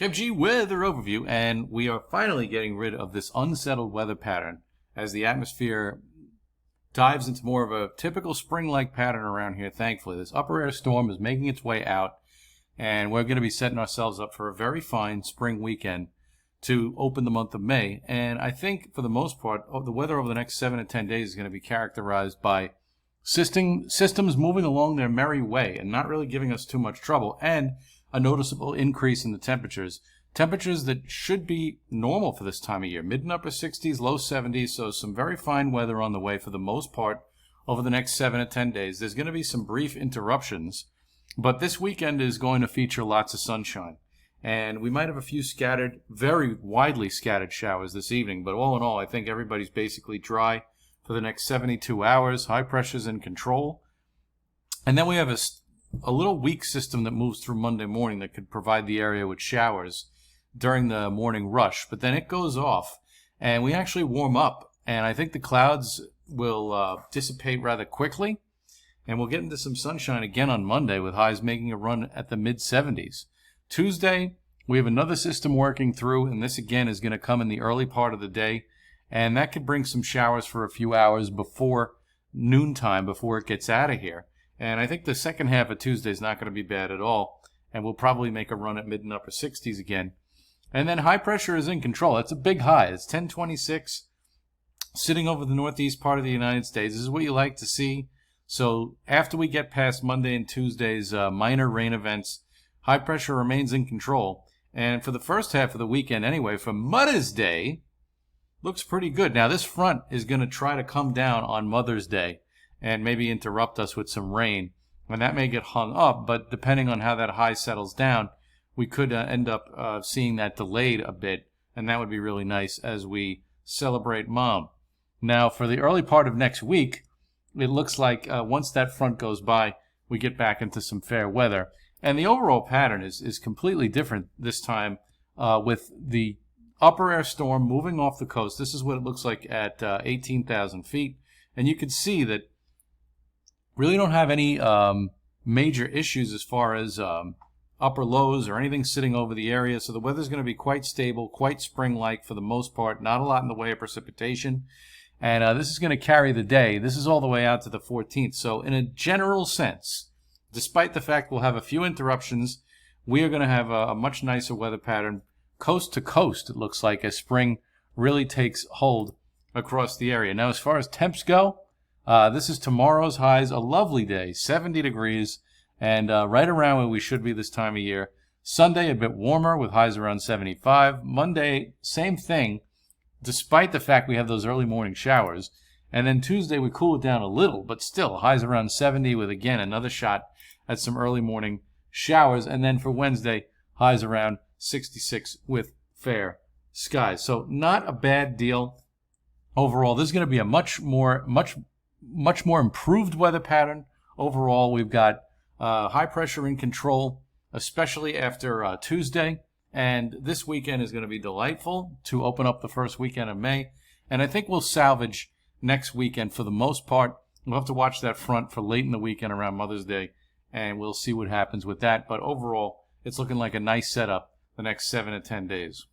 Kev G weather overview, and we are finally getting rid of this unsettled weather pattern as the atmosphere dives into more of a typical spring-like pattern around here, thankfully. This upper air storm is making its way out, and we're going to be setting ourselves up for a very fine spring weekend to open the month of May. And I think, for the most part, the weather over the next 7 to 10 days is going to be characterized by systems moving along their merry way and not really giving us too much trouble, and a noticeable increase in the temperatures. Temperatures that should be normal for this time of year. Mid and upper 60s, low 70s, so some very fine weather on the way for the most part over the next 7 to 10 days. There's going to be some brief interruptions, but this weekend is going to feature lots of sunshine. And we might have a few scattered, very widely scattered showers this evening, but all in all, I think everybody's basically dry for the next 72 hours. High pressure's in control. And then we have a little weak system that moves through Monday morning that could provide the area with showers during the morning rush, but then it goes off and we actually warm up, and I think the clouds will dissipate rather quickly, and we'll get into some sunshine again on Monday with highs making a run at the mid 70s. Tuesday we have another system working through, and this again is going to come in the early part of the day, and that could bring some showers for a few hours before noontime, before it gets out of here. And I think the second half of Tuesday is not going to be bad at all, and we'll probably make a run at mid and upper 60s again. And then high pressure is in control. It's a big high. It's 1026, sitting over the northeast part of the United States. This is what you like to see. So after we get past Monday and Tuesday's minor rain events, high pressure remains in control. And for the first half of the weekend anyway, for Mother's Day, looks pretty good. Now this front is going to try to come down on Mother's Day and maybe interrupt us with some rain. And that may get hung up, but depending on how that high settles down, we could end up seeing that delayed a bit, and that would be really nice as we celebrate Mom. Now, for the early part of next week, it looks like once that front goes by, we get back into some fair weather. And the overall pattern is completely different this time with the upper air storm moving off the coast. This is what it looks like at 18,000 feet. And you can see that really don't have any major issues as far as upper lows or anything sitting over the area. So the weather's going to be quite stable, quite spring-like for the most part. Not a lot in the way of precipitation. And this is going to carry the day. This is all the way out to the 14th. So in a general sense, despite the fact we'll have a few interruptions, we are going to have a much nicer weather pattern coast to coast, it looks like, as spring really takes hold across the area. Now, as far as temps go, this is tomorrow's highs, a lovely day, 70 degrees, and right around where we should be this time of year. Sunday, a bit warmer with highs around 75. Monday, same thing, despite the fact we have those early morning showers. And then Tuesday, we cool it down a little, but still highs around 70 with, again, another shot at some early morning showers. And then for Wednesday, highs around 66 with fair skies. So not a bad deal overall. This is going to be a much more improved weather pattern. Overall, we've got high pressure in control, especially after Tuesday. And this weekend is going to be delightful to open up the first weekend of May. And I think we'll salvage next weekend for the most part. We'll have to watch that front for late in the weekend around Mother's Day, and we'll see what happens with that. But overall, it's looking like a nice setup the next 7 to 10 days.